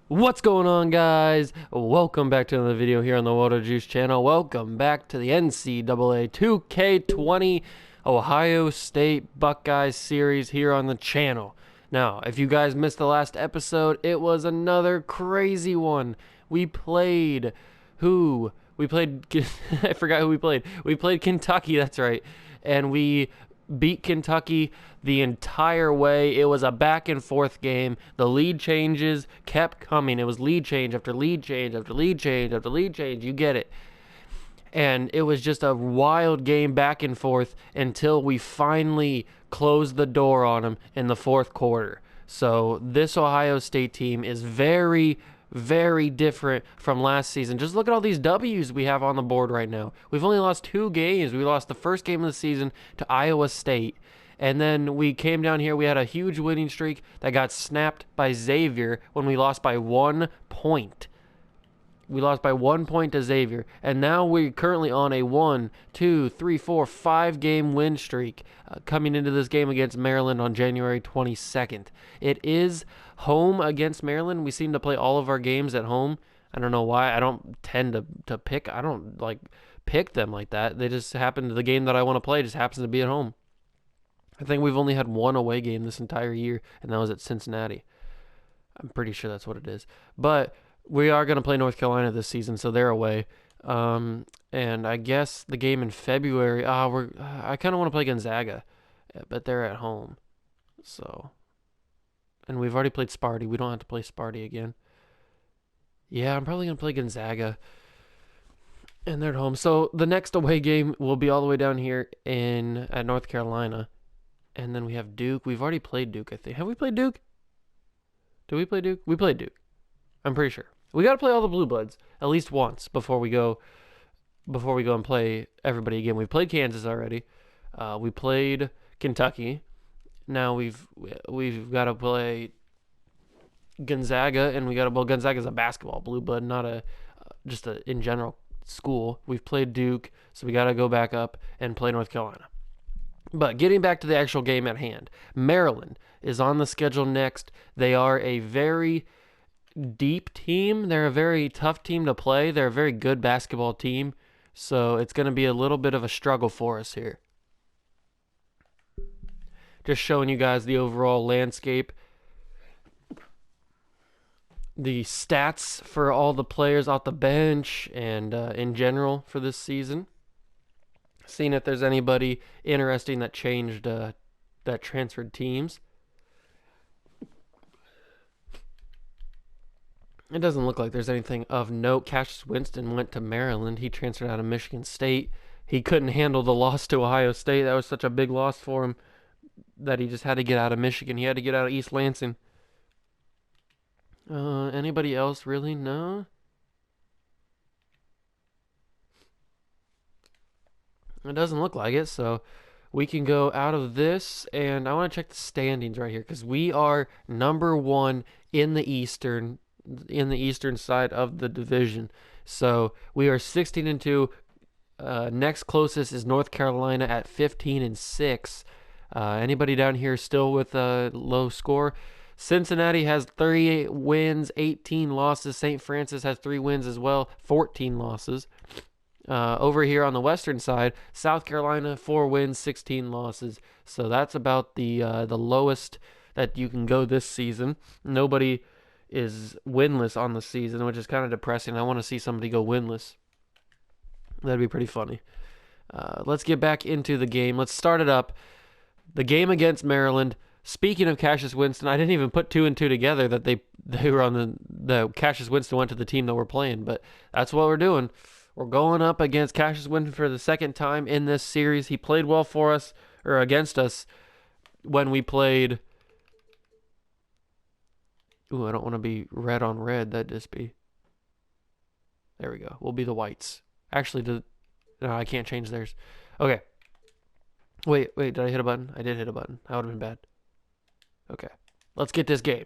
What's going on, guys? Welcome back to another video here on the Water Juice channel. Welcome back to the NCAA 2K20 Ohio State Buckeyes series here on the channel. Now, if you guys missed the last episode, it was another crazy one. We played who? We played I forgot who we played. We played Kentucky, that's right. And we beat Kentucky the entire way. It was a back and forth game. The lead changes kept coming. It was lead change after lead change after lead change after lead change. You get it. And it was just a wild game back and forth until we finally closed the door on them in the fourth quarter. So this Ohio State team is very, very different from last season. Just look at all these W's we have on the board right now. We've only lost 2 games. We lost the first game of the season to Iowa State. And then we came down here. We had a huge winning streak that got snapped by Xavier when we lost by 1 point. We lost by 1 point to Xavier. And now we're currently on a 1, 2, 3, 4, 5 game win streak coming into this game against Maryland on January 22nd. It is home against Maryland. We seem to play all of our games at home. I don't know why. I don't tend to pick. I don't pick them like that. They just happen to, the game that I want to play just happens to be at home. I think we've only had 1 away game this entire year, and that was at Cincinnati. I'm pretty sure that's what it is. But we are going to play North Carolina this season, so they're away. And I guess the game in February, I kind of want to play Gonzaga, but they're at home. So, and we've already played Sparty. We don't have to play Sparty again. Yeah, I'm probably going to play Gonzaga, and they're at home. So the next away game will be all the way down here at North Carolina. And then we have Duke. We've already played Duke, I think. Have we played Duke? Did we play Duke? We played Duke. I'm pretty sure. We got to play all the Blue Bloods at least once before we go and play everybody again. We've played Kansas already. We played Kentucky. Now we've got to play Gonzaga, and Gonzaga's a basketball Blue Blood, not just a in general school. We've played Duke, so we got to go back up and play North Carolina. But getting back to the actual game at hand, Maryland is on the schedule next. They are a very deep team. They're a very tough team to play. They're a very good basketball team. So it's going to be a little bit of a struggle for us here. Just showing you guys the overall landscape. The stats for all the players off the bench and in general for this season. Seeing if there's anybody interesting that changed, that transferred teams. It doesn't look like there's anything of note. Cassius Winston went to Maryland. He transferred out of Michigan State. He couldn't handle the loss to Ohio State. That was such a big loss for him that he just had to get out of Michigan. He had to get out of East Lansing. Anybody else really? No? It doesn't look like it, so we can go out of this, and I want to check the standings right here because we are number 1 in the Eastern side of the division. So we are 16-2. Next closest is North Carolina at 15-6. Anybody down here still with a low score? Cincinnati has 38 wins, 18 losses. St. Francis has 3 wins as well, 14 losses. Over here on the western side, South Carolina, 4 wins, 16 losses. So that's about the lowest that you can go this season. Nobody is winless on the season, which is kind of depressing. I want to see somebody go winless. That'd be pretty funny. Let's get back into the game. Let's start it up. The game against Maryland. Speaking of Cassius Winston, I didn't even put 2 and 2 together that they were on the Cassius Winston went to the team that we're playing, but that's what we're doing. We're going up against Cassius Winston for the second time in this series. He played well for us, or against us, when we played. Ooh, I don't want to be red on red. That'd just be. There we go. We'll be the whites. Actually, no, I can't change theirs. Okay. Wait, did I hit a button? I did hit a button. That would have been bad. Okay. Let's get this game.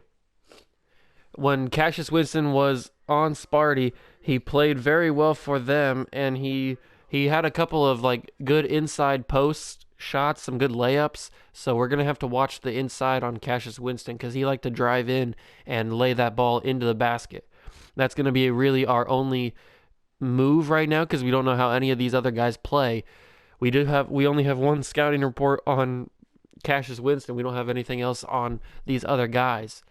When Cassius Winston was on Sparty, he played very well for them, and he had a couple of good inside post shots, some good layups. So we're going to have to watch the inside on Cassius Winston because he liked to drive in and lay that ball into the basket. That's going to be really our only move right now because we don't know how any of these other guys play. We only have one scouting report on Cassius Winston. We don't have anything else on these other guys.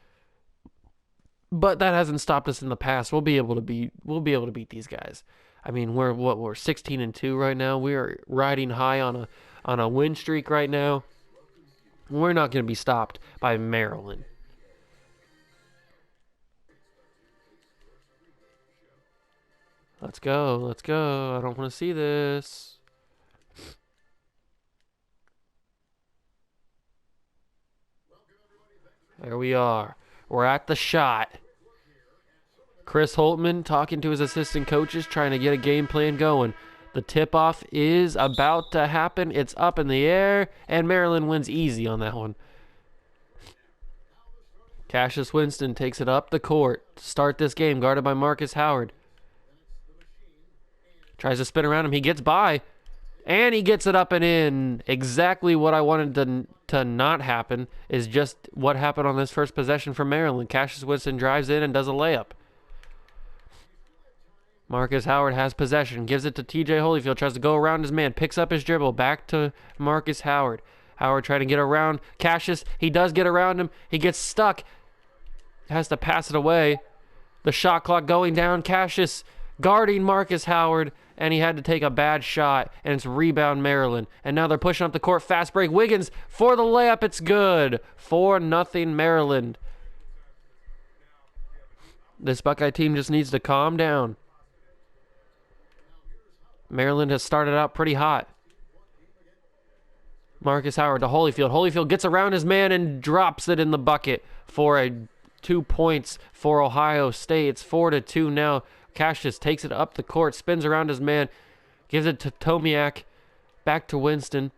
But that hasn't stopped us in the past. We'll be able to beat these guys. I mean, we're 16-2 right now. We are riding high on a win streak right now. We're not going to be stopped by Maryland. Let's go. Let's go. I don't want to see this. There we are. We're at the shot. Chris Holtman talking to his assistant coaches, trying to get a game plan going. The tip-off is about to happen. It's up in the air, and Maryland wins easy on that one. Cassius Winston takes it up the court to start this game, guarded by Markus Howard. Tries to spin around him. He gets by, and he gets it up and in. Exactly what I wanted to not happen is just what happened on this first possession for Maryland. Cassius Winston drives in and does a layup. Markus Howard has possession, gives it to TJ Holyfield, tries to go around his man, picks up his dribble, back to Markus Howard. Howard trying to get around Cassius. He does get around him. He gets stuck. Has to pass it away. The shot clock going down. Cassius guarding Markus Howard, and he had to take a bad shot, and it's rebound Maryland. And now they're pushing up the court. Fast break. Wiggins for the layup. It's good. 4-0 Maryland. This Buckeye team just needs to calm down. Maryland has started out pretty hot. Markus Howard to Holyfield. Holyfield gets around his man and drops it in the bucket for 2 points for Ohio State. It's 4-2 now. Cassius takes it up the court, spins around his man, gives it to Tomiak. Back to Winston.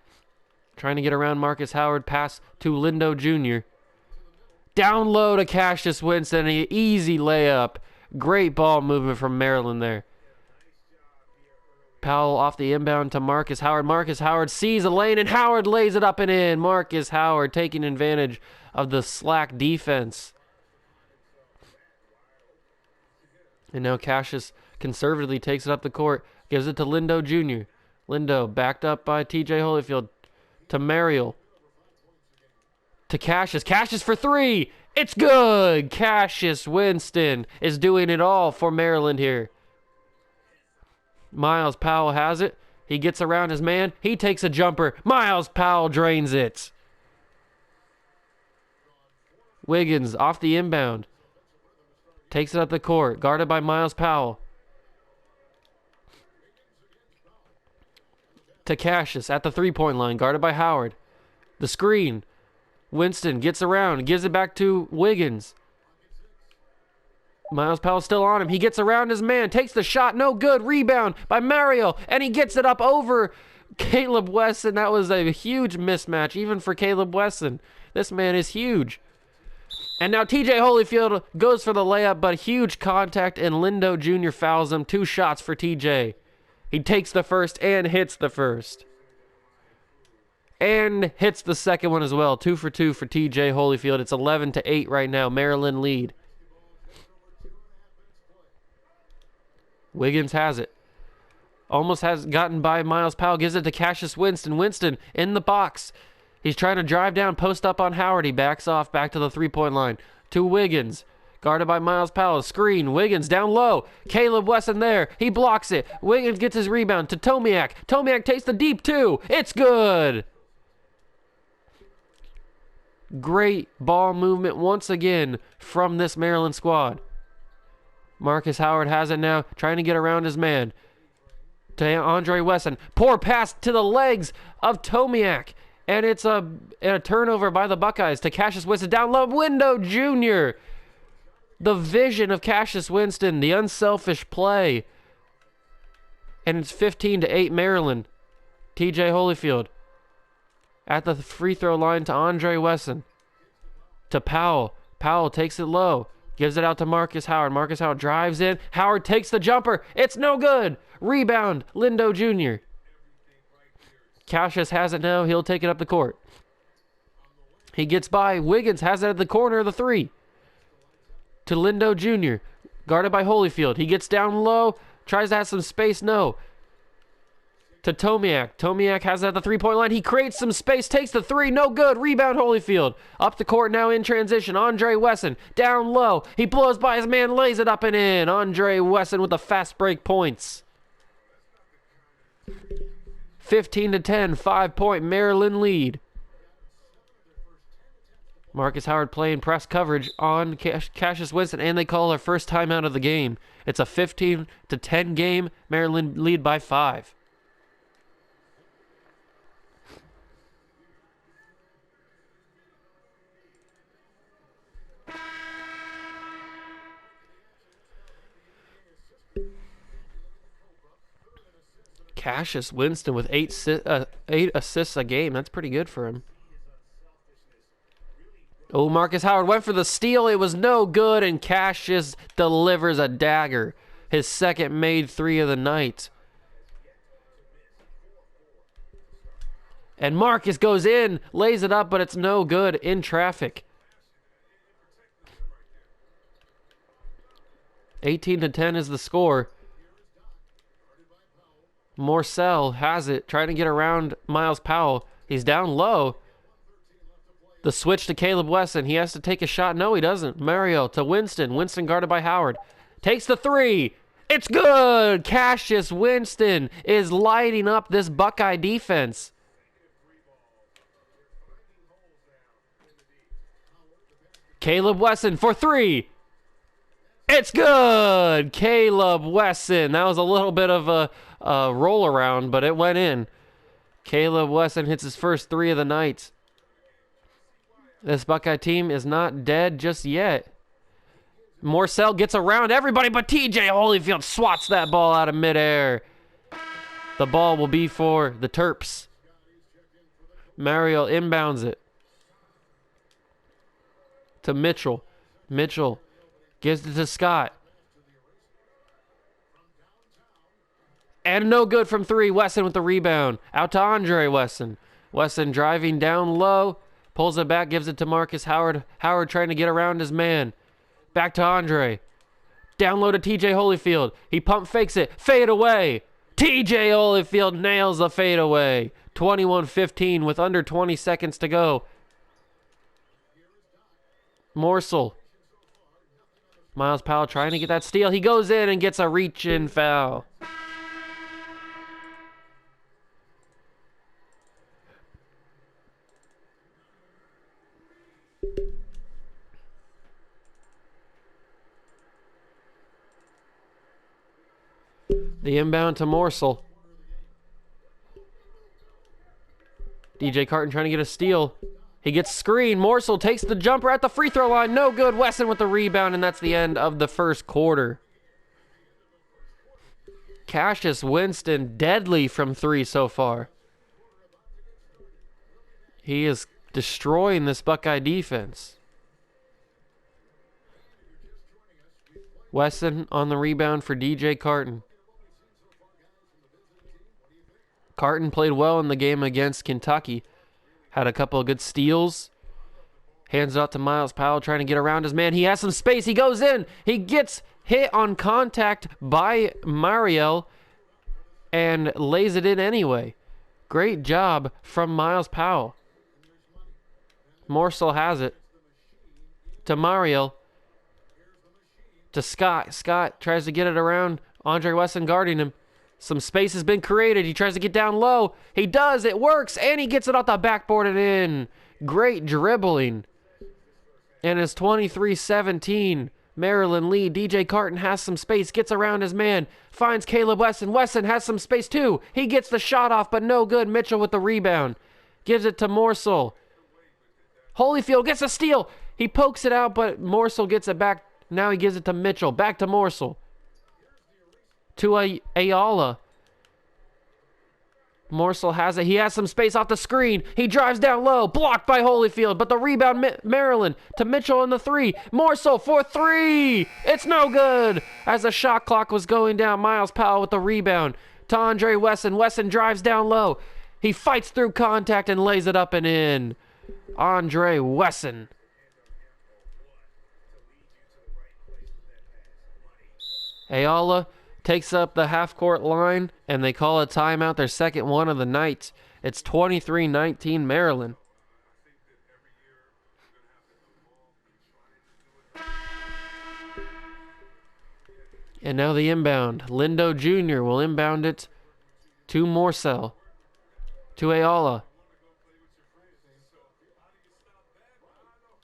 Trying to get around Markus Howard. Pass to Lindo Jr. Down low to Cassius Winston. An easy layup. Great ball movement from Maryland there. Powell off the inbound to Markus Howard. Markus Howard sees a lane, and Howard lays it up and in. Markus Howard taking advantage of the slack defense. And now Cassius conservatively takes it up the court, gives it to Lindo Jr. Lindo backed up by TJ Holyfield to Mariel. To Cassius. Cassius for three. It's good. Cassius Winston is doing it all for Maryland here. Miles Powell has it. He gets around his man. He takes a jumper. Miles Powell drains it. Wiggins off the inbound. Takes it up the court. Guarded by Miles Powell. To Cassius at the three-point line. Guarded by Howard. The screen. Winston gets around. Gives it back to Wiggins. Miles Powell still on him. He gets around his man. Takes the shot. No good. Rebound by Mario. And he gets it up over Caleb Wesson. That was a huge mismatch, even for Caleb Wesson. This man is huge. And now TJ Holyfield goes for the layup, but huge contact, and Lindo Jr. fouls him. 2 shots for TJ. He takes the first and hits the first. And hits the second one as well. 2 for 2 for TJ Holyfield. It's 11-8 right now. Maryland lead. Wiggins has it. Almost has gotten by Miles Powell. Gives it to Cassius Winston. Winston in the box. He's trying to drive down, post up on Howard. He backs off back to the three-point line. To Wiggins. Guarded by Miles Powell. Screen. Wiggins down low. Caleb Wesson there. He blocks it. Wiggins gets his rebound to Tomiak. Tomiak takes the deep two. It's good. Great ball movement once again from this Maryland squad. Markus Howard has it now, trying to get around his man. To Andre Wesson. Poor pass to the legs of Tomiak. And it's a turnover by the Buckeyes to Cassius Winston. Down low, Lindo Jr. The vision of Cassius Winston, the unselfish play. And it's 15-8 Maryland. TJ Holyfield. At the free throw line to Andre Wesson. To Powell. Powell takes it low. Gives it out to Markus Howard. Markus Howard drives in. Howard takes the jumper. It's no good. Rebound, Lindo Jr. Cassius has it now. He'll take it up the court. He gets by. Wiggins has it at the corner of the 3. To Lindo Jr. Guarded by Holyfield. He gets down low. Tries to have some space. No. To Tomiak. Tomiak has it at the 3-point line. He creates some space. Takes the 3. No good. Rebound Holyfield. Up the court now in transition. Andre Wesson. Down low. He blows by his man. Lays it up and in. Andre Wesson with the fast break points. 15-10. 5-point Maryland lead. Marcus Howard playing press coverage on Cassius Winston, and they call their first timeout of the game. It's a 15-10 game. Maryland lead by 5. Cassius Winston with 8 assists a game. That's pretty good for him. Oh, Marcus Howard went for the steal. It was no good, and Cassius delivers a dagger. His second made 3 of the night. And Marcus goes in, lays it up, but it's no good in traffic. 18-10 is the score. Morcell has it, trying to get around Miles Powell. He's down low. The switch to Caleb Wesson. He has to take a shot. No, he doesn't. Mario to Winston. Winston guarded by Howard. Takes the 3. It's good. Cassius Winston is lighting up this Buckeye defense. Caleb Wesson for 3. It's good. Caleb Wesson. That was a little bit of a roll around, but it went in. Caleb Wesson hits his first 3 of the night. This Buckeye team is not dead just yet. Morcell gets around everybody, but TJ Holyfield swats that ball out of midair. The ball will be for the Terps. Mario inbounds it to Mitchell. Mitchell gives it to Scott. And no good from 3. Wesson with the rebound. Out to Andre Wesson. Wesson driving down low. Pulls it back, gives it to Marcus Howard. Howard trying to get around his man. Back to Andre. Down low to TJ Holyfield. He pump fakes it. Fade away. TJ Holyfield nails the fade away. 21-15 with under 20 seconds to go. Morsel. Miles Powell trying to get that steal. He goes in and gets a reach-in foul. The inbound to Morsel. DJ Carton trying to get a steal. He gets screened. Morsel takes the jumper at the free throw line. No good. Wesson with the rebound, and that's the end of the first quarter. Cassius Winston deadly from 3 so far. He is destroying this Buckeye defense. Wesson on the rebound for DJ Carton. Carton played well in the game against Kentucky. Had a couple of good steals. Hands it out to Miles Powell trying to get around his man. He has some space. He goes in. He gets hit on contact by Mariel and lays it in anyway. Great job from Miles Powell. Morsel has it. To Mariel. To Scott. Scott tries to get it around. Andre Wesson guarding him. Some space has been created. He tries to get down low. He does. It works. And he gets it off the backboard and in. Great dribbling. And it's 23-17. Maryland lead. DJ Carton has some space. Gets around his man. Finds Caleb Wesson. Wesson has some space too. He gets the shot off, but no good. Mitchell with the rebound. Gives it to Morsel. Holyfield gets a steal. He pokes it out, but Morsel gets it back. Now he gives it to Mitchell. Back to Morsel. To Ayala. Morsel has it. He has some space off the screen. He drives down low. Blocked by Holyfield. But the rebound, Maryland. To Mitchell on the 3. Morsel for 3. It's no good. As the shot clock was going down, Miles Powell with the rebound. To Andre Wesson. Wesson drives down low. He fights through contact and lays it up and in. Andre Wesson. Ayala takes up the half-court line, and they call a timeout, their second one of the night. It's 23-19 Maryland. And now the inbound. Lindo Jr. will inbound it to Morsell. To Ayala.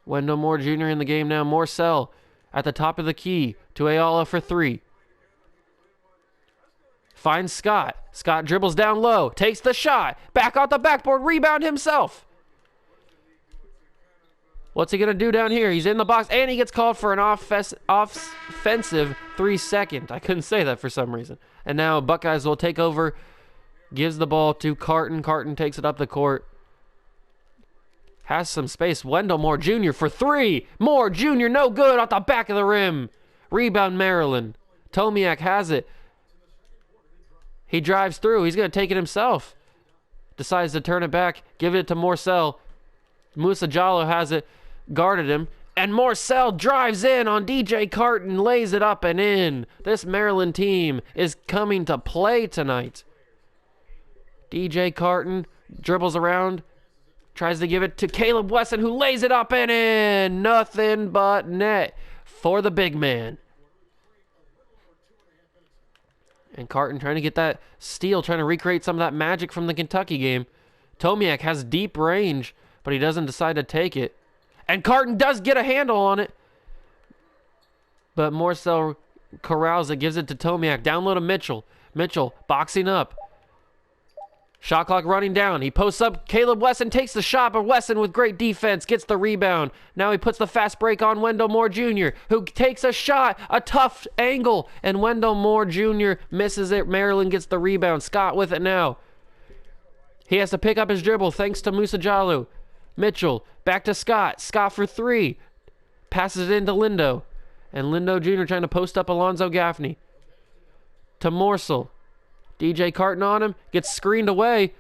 Wendell Moore Jr. in the game now. Morsell at the top of the key to Ayala for three. Finds Scott. Scott dribbles down low. Takes the shot. Back off the backboard. Rebound himself. What's he going to do down here? He's in the box, and he gets called for an offensive 3-second. I couldn't say that for some reason. And now Buckeyes will take over. Gives the ball to Carton. Carton takes it up the court. Has some space. Wendell Moore Jr. for three. Moore Jr. no good off the back of the rim. Rebound Maryland. Tomiak has it. He drives through. He's going to take it himself. Decides to turn it back. Give it to Morsell. Musa Jallo has it. Guarded him. And Morsell drives in on DJ Carton. Lays it up and in. This Maryland team is coming to play tonight. DJ Carton dribbles around. Tries to give it to Caleb Wesson, who lays it up and in. Nothing but net for the big man. And Carton trying to get that steal, trying to recreate some of that magic from the Kentucky game. Tomiak has deep range, but he doesn't decide to take it. And Carton does get a handle on it. But Morsell corrals it, gives it to Tomiak. Down low to Mitchell. Mitchell boxing up. Shot clock running down. He posts up. Caleb Wesson takes the shot, but Wesson with great defense gets the rebound. Now he puts the fast break on Wendell Moore Jr., who takes a shot, a tough angle, and Wendell Moore Jr. misses it. Maryland gets the rebound. Scott with it now. He has to pick up his dribble thanks to Musa Jallo. Mitchell back to Scott. Scott for three. Passes it into Lindo. And Lindo Jr. trying to post up Alonzo Gaffney. To Morsell. DJ Carton on him, gets screened away.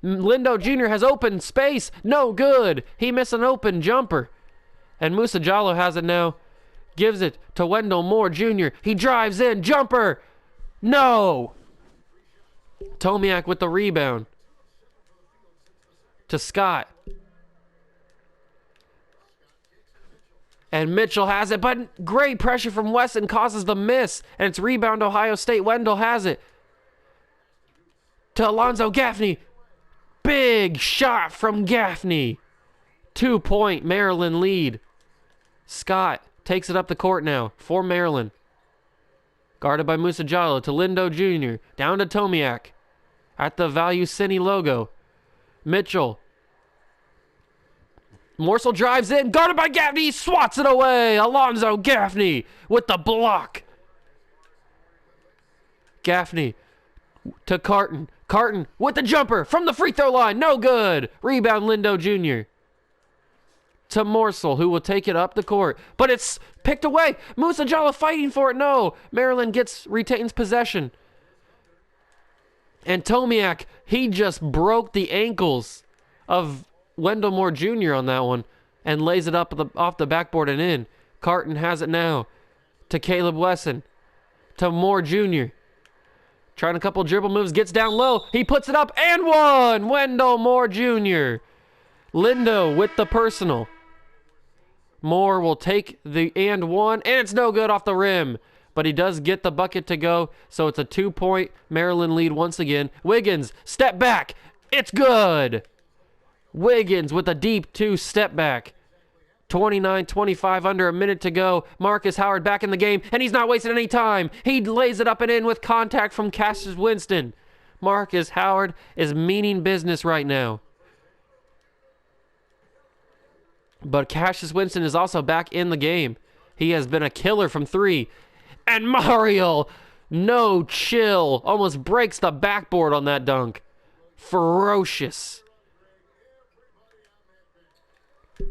Lindo Jr. has open space. No good. He missed an open jumper. And Musa Jallo has it now. Gives it to Wendell Moore Jr. He drives in. Jumper. No. Tomiak with the rebound. To Scott. And Mitchell has it, but great pressure from Wesson causes the miss. And it's rebound Ohio State. Wendell has it. To Alonzo Gaffney. Big shot from Gaffney. 2-point Maryland lead. Scott takes it up the court now for Maryland. Guarded by Musa Jallo to Lindo Jr. Down to Tomiak. At the Value Cine logo. Mitchell. Morsell drives in. Guarded by Gaffney. He swats it away. Alonzo Gaffney with the block. Gaffney to Carton. Carton with the jumper from the free throw line. No good. Rebound Lindo Jr. To Morsell, who will take it up the court. But it's picked away. Musa Jallo fighting for it. No. Maryland retains possession. And Tomiak, he just broke the ankles of Wendell Moore Jr. on that one and lays it up off the backboard and in. Carton has it now to Caleb Wesson. To Moore Jr. Trying a couple dribble moves, gets down low. He puts it up and one. Wendell Moore Jr. Lindo with the personal. Moore will take the and one, and it's no good off the rim. But he does get the bucket to go, so it's a 2-point Maryland lead once again. Wiggins, step back. It's good. Wiggins with a deep 2 step back. 29-25, under a minute to go. Marcus Howard back in the game, and he's not wasting any time. He lays it up and in with contact from Cassius Winston. Marcus Howard is meaning business right now. But Cassius Winston is also back in the game. He has been a killer from three. And Mario, no chill, almost breaks the backboard on that dunk. Ferocious.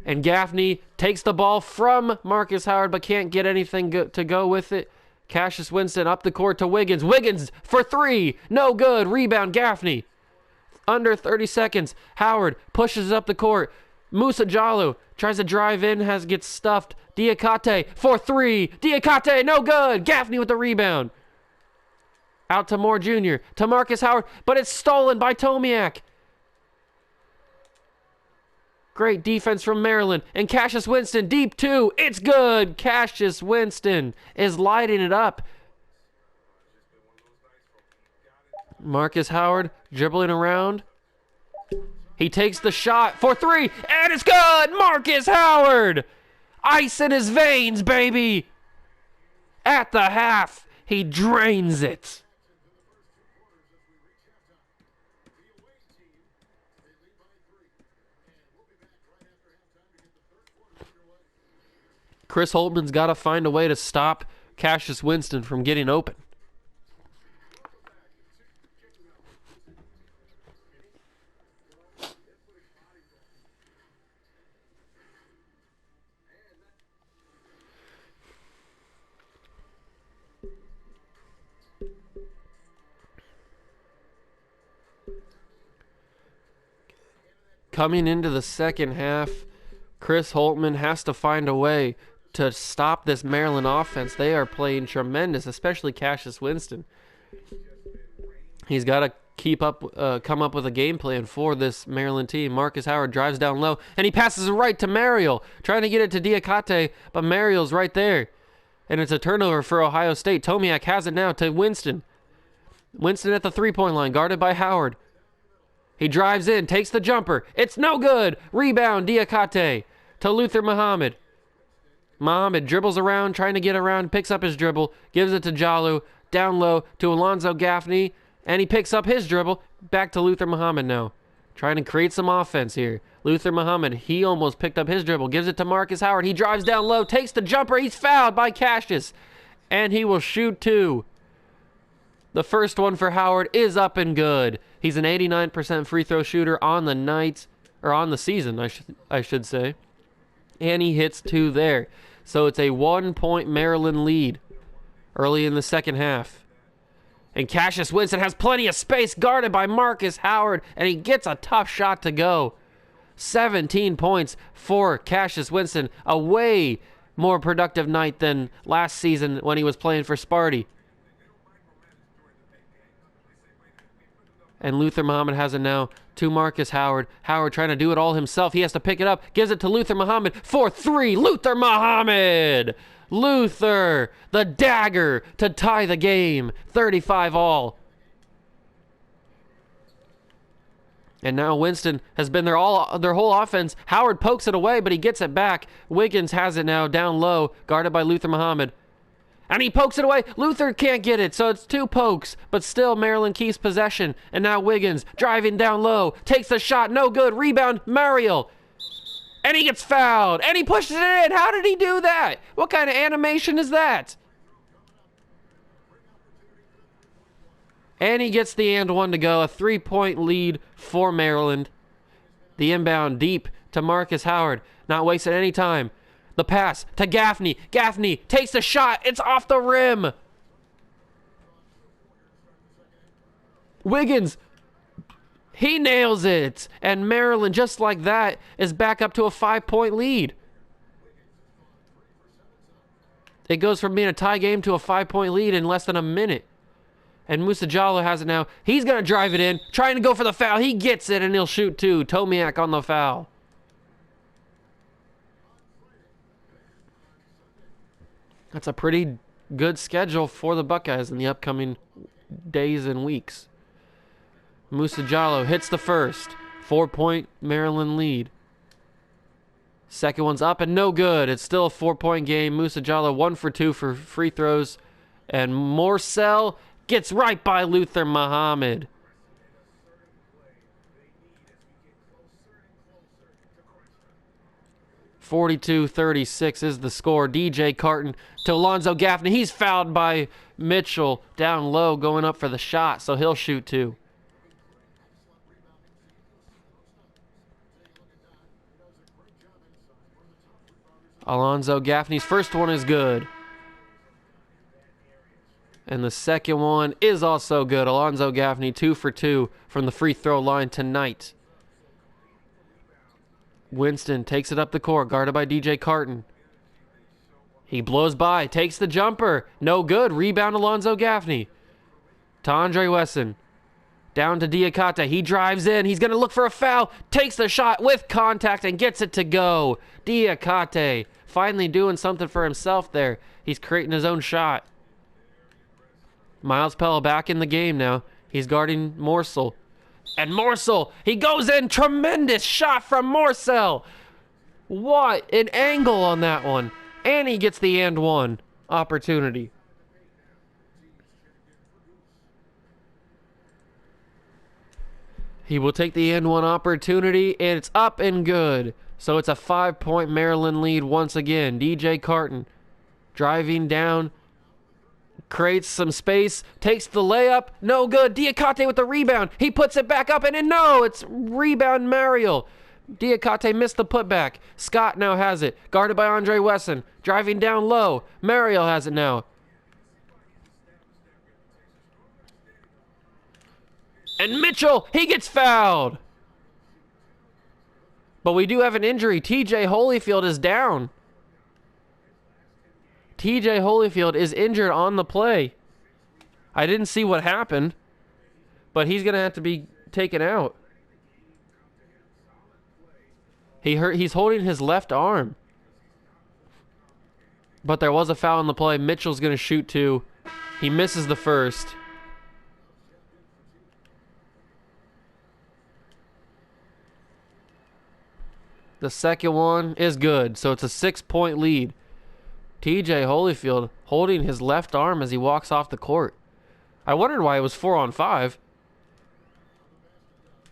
And Gaffney takes the ball from Marcus Howard, but can't get anything to go with it. Cassius Winston up the court to Wiggins. Wiggins for three. No good. Rebound Gaffney. Under 30 seconds. Howard pushes up the court. Musa Jallow tries to drive in, gets stuffed. Diakate for three. Diakate, no good. Gaffney with the rebound. Out to Moore Jr. to Markus Howard, but it's stolen by Tomiak. Great defense from Maryland. And Cassius Winston, deep two. It's good. Cassius Winston is lighting it up. Markus Howard dribbling around. He takes the shot for three, and it's good. Markus Howard. Ice in his veins, baby. At the half, he drains it. Chris Holtman's got to find a way to stop Cassius Winston from getting open. Coming into the second half, Chris Holtman has to find a way to stop this Maryland offense. They are playing tremendous, especially Cassius Winston. He's got to come up with a game plan for this Maryland team. Markus Howard drives down low, and he passes it right to Mariel, trying to get it to Diakate, but Mariel's right there. And it's a turnover for Ohio State. Tomiak has it now to Winston. Winston at the three-point line, guarded by Howard. He drives in, takes the jumper. It's no good. Rebound, Diakate to Luther Muhammad. Muhammad dribbles around, trying to get around, picks up his dribble, gives it to Jallow, down low to Alonzo Gaffney, and he picks up his dribble, back to Luther Muhammad now. Trying to create some offense here. Luther Muhammad, he almost picked up his dribble, gives it to Markus Howard. He drives down low, takes the jumper, he's fouled by Cassius, and he will shoot two. The first one for Howard is up and good. He's an 89% free throw shooter on the night, or on the season, I should say. And he hits two there. So it's a 1-point Maryland lead early in the second half. And Cassius Winston has plenty of space, guarded by Markus Howard, and he gets a tough shot to go. 17 points for Cassius Winston. A way more productive night than last season when he was playing for Sparty. And Luther Muhammad has it now to Markus Howard. Howard trying to do it all himself. He has to pick it up. Gives it to Luther Muhammad for three. Luther Muhammad! Luther, the dagger to tie the game. 35 all. And now Winston has been their whole offense. Howard pokes it away, but he gets it back. Wiggins has it now down low, guarded by Luther Muhammad. And he pokes it away. Luther can't get it, so it's two pokes. But still, Maryland keeps possession. And now Wiggins, driving down low, takes the shot. No good. Rebound, Mariel. And he gets fouled. And he pushes it in. How did he do that? What kind of animation is that? And he gets the and one to go. A 3-point lead for Maryland. The inbound deep to Markus Howard. Not wasting any time. The pass to Gaffney. Gaffney takes the shot. It's off the rim. Wiggins. He nails it. And Maryland, just like that, is back up to a 5-point lead. It goes from being a tie game to a 5-point lead in less than a minute. And Musa Jallow has it now. He's going to drive it in. Trying to go for the foul. He gets it, and he'll shoot two. Tomiak on the foul. That's a pretty good schedule for the Buckeyes in the upcoming days and weeks. Musa Jallow hits the first. 4-point Maryland lead. Second one's up and no good. It's still a 4-point game. Musa Jallow 1 for 2 for free throws. And Morcell gets right by Luther Muhammad. (42-36) is the score. DJ Carton to Alonzo Gaffney. He's fouled by Mitchell down low, going up for the shot, so he'll shoot two. Alonzo Gaffney's first one is good. And the second one is also good. Alonzo Gaffney, 2 for 2 from the free throw line tonight. Winston takes it up the court, guarded by DJ Carton. He blows by, takes the jumper. No good. Rebound Alonzo Gaffney. To Andre Wesson. Down to Diakate. He drives in. He's going to look for a foul. Takes the shot with contact and gets it to go. Diakate finally doing something for himself there. He's creating his own shot. Miles Pell back in the game now. He's guarding Morsell. And Morsell, he goes in. Tremendous shot from Morsell. What an angle on that one. And he gets the and one opportunity. He will take the and one opportunity, and it's up and good. So it's a 5-point Maryland lead once again. DJ Carton driving down, creates some space, takes the layup, no good. Diakate with the rebound. He puts it back up, and then no, it's rebound Mariel. Diakate missed the putback. Scott now has it, guarded by Andre Wesson. Driving down low. Mariel has it now. And Mitchell, he gets fouled. But we do have an injury. TJ Holyfield is down. TJ Holyfield is injured on the play. I didn't see what happened, but he's going to have to be taken out. He's holding his left arm. But there was a foul in the play. Mitchell's going to shoot two. He misses the first. The second one is good, so it's a 6-point lead. TJ Holyfield holding his left arm as he walks off the court. I wondered why it was 4-on-5.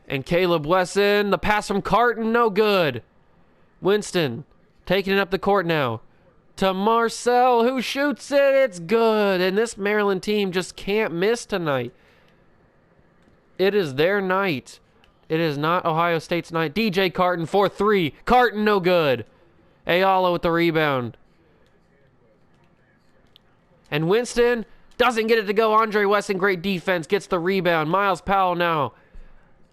And Caleb Wesson, the pass from Carton, no good. Winston taking it up the court now. To Marcel, who shoots it. It's good. And this Maryland team just can't miss tonight. It is their night. It is not Ohio State's night. DJ Carton for 3. Carton, no good. Ayala with the rebound. And Winston doesn't get it to go. Andre Wesson, great defense, gets the rebound. Miles Powell now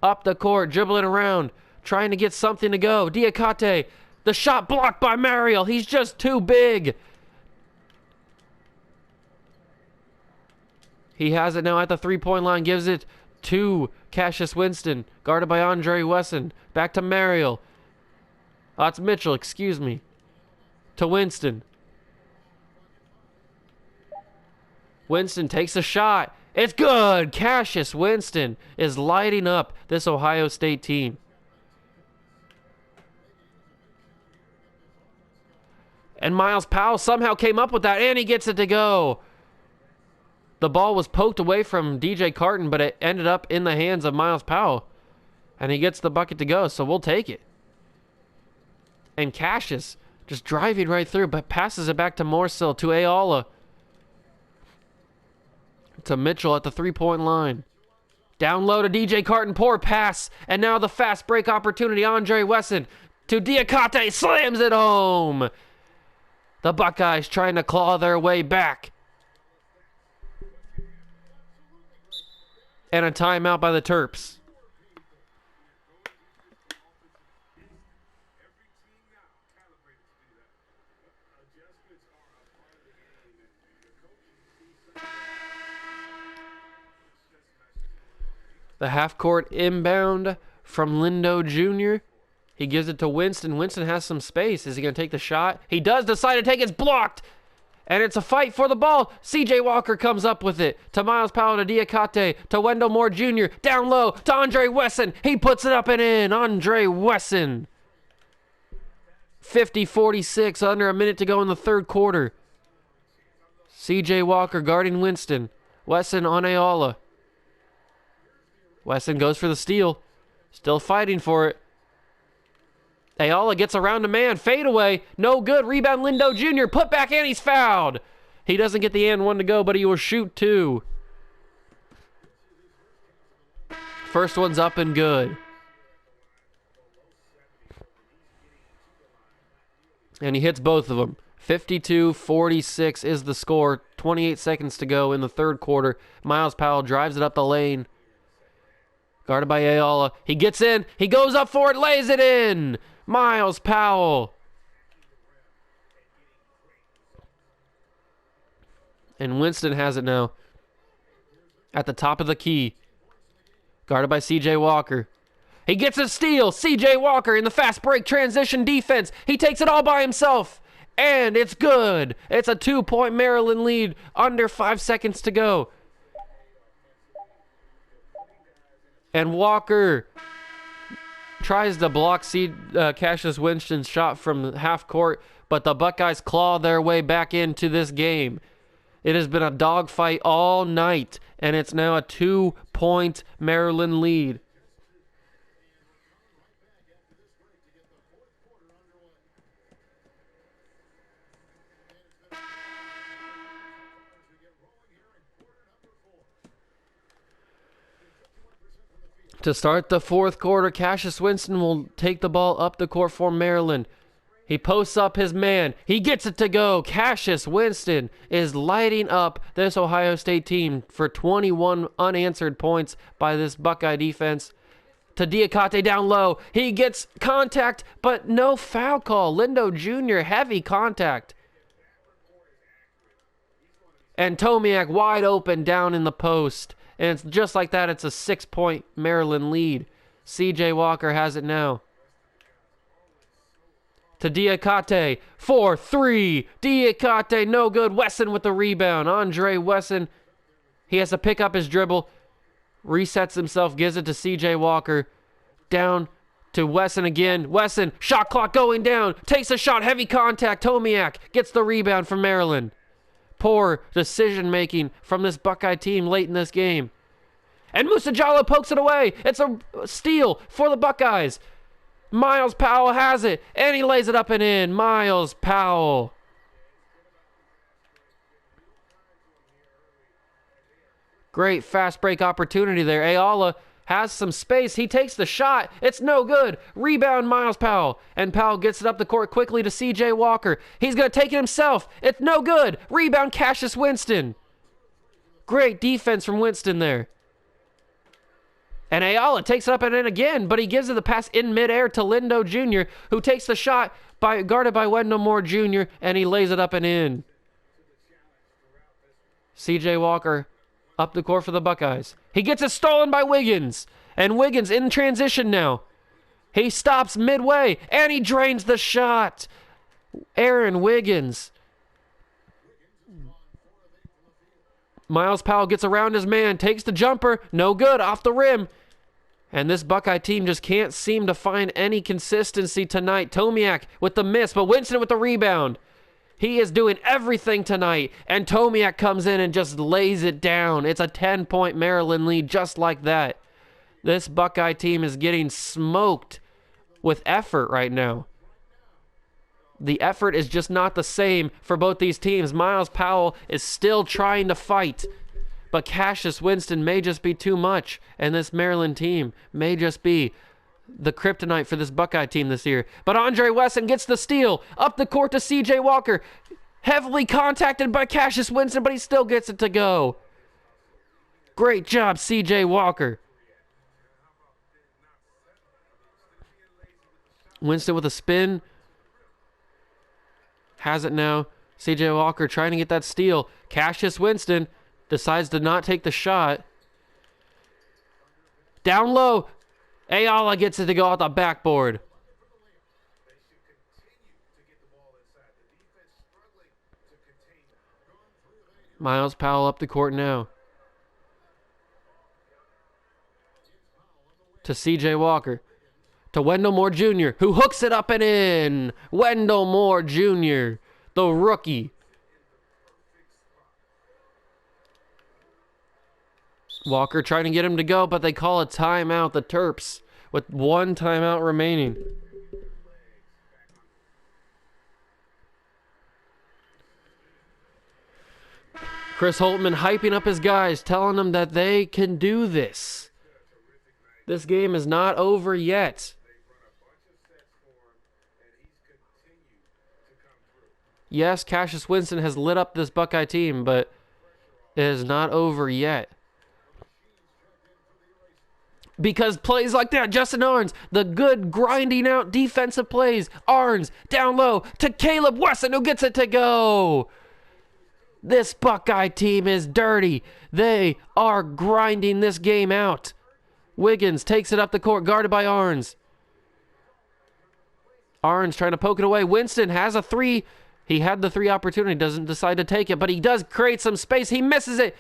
up the court, dribbling around, trying to get something to go. Diakate, the shot blocked by Mariel. He's just too big. He has it now at the three-point line, gives it to Cassius Winston, guarded by Andre Wesson. Back to Mariel. That's Mitchell, excuse me. To Winston. Winston takes a shot. It's good. Cassius Winston is lighting up this Ohio State team. And Miles Powell somehow came up with that, and he gets it to go. The ball was poked away from DJ Carton, but it ended up in the hands of Miles Powell. And he gets the bucket to go, so we'll take it. And Cassius just driving right through, but passes it back to Morsell, to Ayala. To Mitchell at the three-point line. Down low to DJ Carton, poor pass. And now the fast break opportunity, Andre Wesson. To Diakate, slams it home. The Buckeyes trying to claw their way back. And a timeout by the Terps. The half-court inbound from Lindo Jr. He gives it to Winston. Winston has some space. Is he going to take the shot? He does decide to take it. It's blocked. And it's a fight for the ball. C.J. Walker comes up with it. To Miles Powell, to Diakate, to Wendell Moore Jr. Down low to Andre Wesson. He puts it up and in. Andre Wesson. 50-46, under a minute to go in the third quarter. C.J. Walker guarding Winston. Wesson on Ayala. Wesson goes for the steal. Still fighting for it. Ayala gets around a man. Fade away. No good. Rebound Lindo Jr. Put back and he's fouled. He doesn't get the and one to go, but he will shoot two. First one's up and good. And he hits both of them. 52-46 is the score. 28 seconds to go in the third quarter. Miles Powell drives it up the lane. Guarded by Ayala. He gets in. He goes up for it. Lays it in. Miles Powell. And Winston has it now. At the top of the key. Guarded by C.J. Walker. He gets a steal. C.J. Walker in the fast break transition defense. He takes it all by himself. And it's good. It's a 2-point Maryland lead. Under 5 seconds to go. And Walker tries to block Cassius Winston's shot from half court, but the Buckeyes claw their way back into this game. It has been a dogfight all night, and it's now a 2-point Maryland lead. To start the fourth quarter, Cassius Winston will take the ball up the court for Maryland. He posts up his man. He gets it to go. Cassius Winston is lighting up this Ohio State team for 21 unanswered points by this Buckeye defense. To Diakate down low. He gets contact, but no foul call. Lindo Jr., heavy contact. And Tomiak wide open down in the post. And it's just like that, it's a 6-point Maryland lead. C.J. Walker has it now. To Diakate, 4-3. Diakate, no good. Wesson with the rebound. Andre Wesson, he has to pick up his dribble. Resets himself, gives it to C.J. Walker. Down to Wesson again. Wesson, shot clock going down. Takes a shot, heavy contact. Tomiak gets the rebound from Maryland. Poor decision-making from this Buckeye team late in this game. And Musa Jallow pokes it away. It's a steal for the Buckeyes. Miles Powell has it, and he lays it up and in. Miles Powell. Great fast break opportunity there. Ayala has some space. He takes the shot. It's no good. Rebound Miles Powell. And Powell gets it up the court quickly to C.J. Walker. He's going to take it himself. It's no good. Rebound Cassius Winston. Great defense from Winston there. And Ayala takes it up and in again, but he gives it the pass in midair to Lindo Jr., who takes the shot guarded by Wendell Moore Jr., and he lays it up and in. C.J. Walker up the court for the Buckeyes. He gets it stolen by Wiggins. And Wiggins in transition now. He stops midway, and he drains the shot. Aaron Wiggins. Miles Powell gets around his man, takes the jumper. No good, off the rim. And this Buckeye team just can't seem to find any consistency tonight. Tomiak with the miss, but Winston with the rebound. He is doing everything tonight, and Tomiak comes in and just lays it down. It's a 10-point Maryland lead just like that. This Buckeye team is getting smoked with effort right now. The effort is just not the same for both these teams. Miles Powell is still trying to fight, but Cassius Winston may just be too much, and this Maryland team may just be the kryptonite for this Buckeye team this year. But Andre Wesson gets the steal up the court to C.J. Walker. Heavily contacted by Cassius Winston, but he still gets it to go. Great job, C.J. Walker. Winston with a spin. Has it now. C.J. Walker trying to get that steal. Cassius Winston decides to not take the shot. Down low. Ayala gets it to go out the backboard. Miles Powell up the court now. To C.J. Walker. To Wendell Moore Jr., who hooks it up and in. Wendell Moore Jr., the rookie. Walker trying to get him to go, but they call a timeout, the Terps, with one timeout remaining. Chris Holtman hyping up his guys, telling them that they can do this. This game is not over yet. Yes, Cassius Winston has lit up this Buckeye team, but it is not over yet. Because plays like that, Justin Arns, the good grinding out defensive plays. Arns down low to Caleb Wesson, who gets it to go. This Buckeye team is dirty. They are grinding this game out. Wiggins takes it up the court, guarded by Arns. Arns trying to poke it away. Winston has a three. He had the three opportunity, doesn't decide to take it, but he does create some space. He misses it.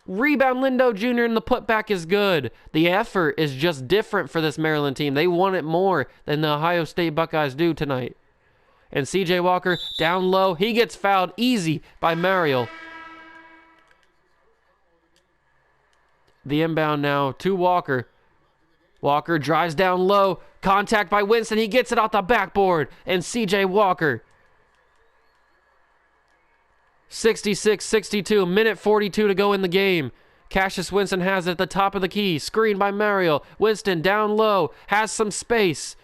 Rebound Lindo Jr. and the putback is good. The effort is just different for this Maryland team. They want it more than the Ohio State Buckeyes do tonight. And CJ Walker down low. He gets fouled easy by Mariel. The inbound now to Walker. Walker drives down low. Contact by Winston. He gets it off the backboard. And CJ Walker. 66-62, minute 42 to go in the game. Cassius Winston has it at the top of the key. Screened by Mariel. Winston down low. Has some space.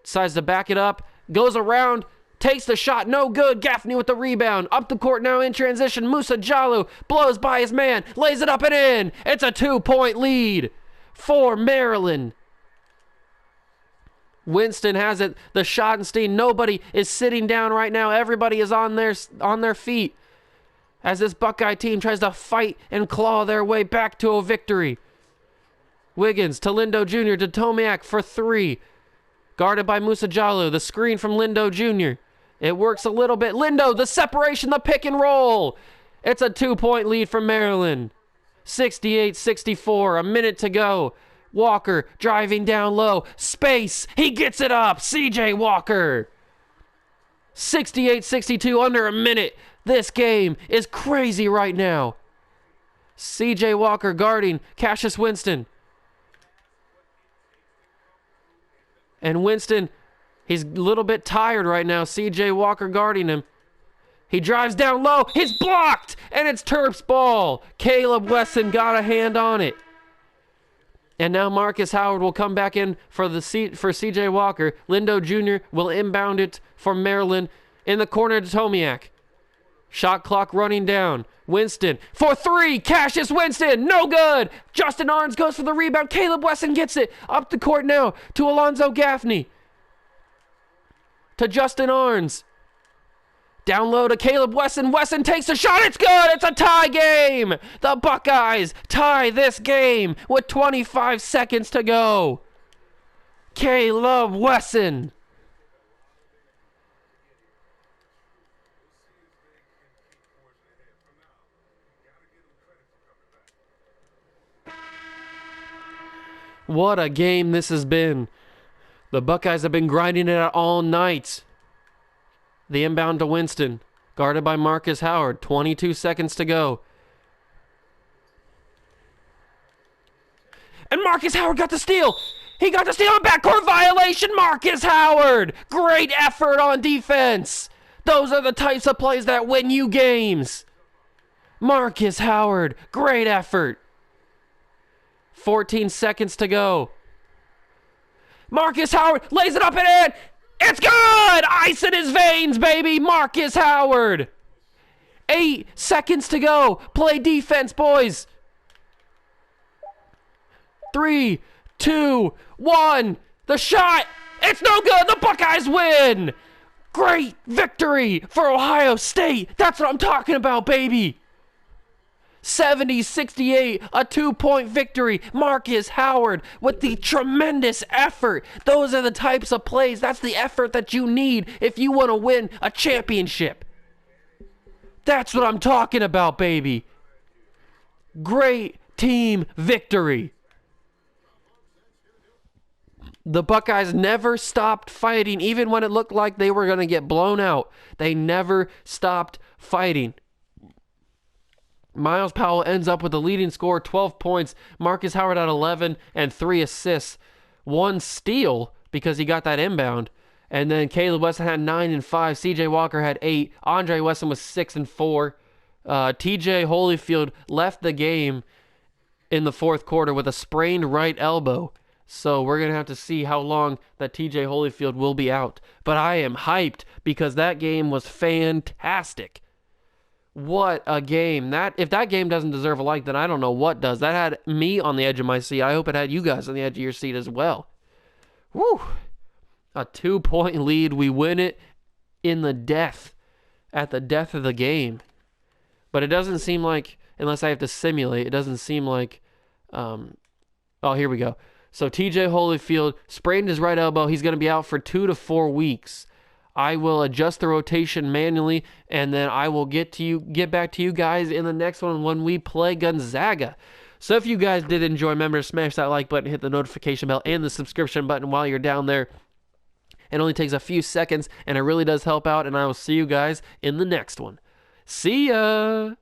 Decides to back it up. Goes around. Takes the shot. No good. Gaffney with the rebound. Up the court now in transition. Musa Jalou blows by his man. Lays it up and in. It's a 2-point lead for Maryland. Winston has it. The Schottenstein. Nobody is sitting down right now. Everybody is on their feet as this Buckeye team tries to fight and claw their way back to a victory. Wiggins to Lindo Jr. to Tomiak for three. Guarded by Musa Jalou. The screen from Lindo Jr. It works a little bit. Lindo, the separation, the pick and roll. It's a 2-point lead for Maryland. 68-64. A minute to go. Walker driving down low. Space. He gets it up. CJ Walker. 68-62, under a minute. This game is crazy right now. CJ Walker guarding Cassius Winston. And Winston, he's a little bit tired right now. CJ Walker guarding him. He drives down low. He's blocked. And it's Terp's ball. Caleb Wesson got a hand on it. And now Markus Howard will come back in for CJ Walker. Lindo Jr. will inbound it for Maryland in the corner to Tomiak. Shot clock running down. Winston for three. Cassius Winston. No good. Justin Arns goes for the rebound. Caleb Wesson gets it. Up the court now to Alonzo Gaffney. To Justin Arns. Down low to Caleb Wesson. Wesson takes a shot. It's good. It's a tie game. The Buckeyes tie this game with 25 seconds to go. Caleb Wesson. What a game this has been. The Buckeyes have been grinding it out all night. The inbound to Winston, guarded by Markus Howard. 22 seconds to go. And Markus Howard got the steal. He got the steal on backcourt violation. Markus Howard. Great effort on defense. Those are the types of plays that win you games. Markus Howard. Great effort. 14 seconds to go. Markus Howard lays it up and in. It's good! Ice in his veins, baby! Markus Howard! 8 seconds to go. Play defense, boys. 3, 2, 1. The shot! It's no good! The Buckeyes win! Great victory for Ohio State! That's what I'm talking about, baby! 70-68, a 2-point victory. Markus Howard with the tremendous effort. Those are the types of plays. That's the effort that you need if you want to win a championship. That's what I'm talking about, baby. Great team victory. The Buckeyes never stopped fighting, even when it looked like they were going to get blown out. They never stopped fighting. Miles Powell ends up with the leading score, 12 points. Markus Howard had 11 and 3 assists. 1 steal because he got that inbound. And then Caleb Wesson had 9 and 5. CJ Walker had 8. Andre Wesson was 6 and 4. TJ Holyfield left the game in the fourth quarter with a sprained right elbow. So we're going to have to see how long that TJ Holyfield will be out. But I am hyped because that game was fantastic. What a game. If that game doesn't deserve a like, then I don't know what does. That had me on the edge of my seat. I hope it had you guys on the edge of your seat as well. Woo! A 2-point lead. We win it at the death of the game. But it doesn't seem like, unless I have to simulate, it doesn't seem like, oh, here we go. So TJ Holyfield sprained his right elbow. He's going to be out for 2 to 4 weeks. I will adjust the rotation manually, and then I will get back to you guys in the next one when we play Gonzaga. So if you guys did enjoy, remember to smash that like button, hit the notification bell, and the subscription button while you're down there. It only takes a few seconds, and it really does help out, and I will see you guys in the next one. See ya!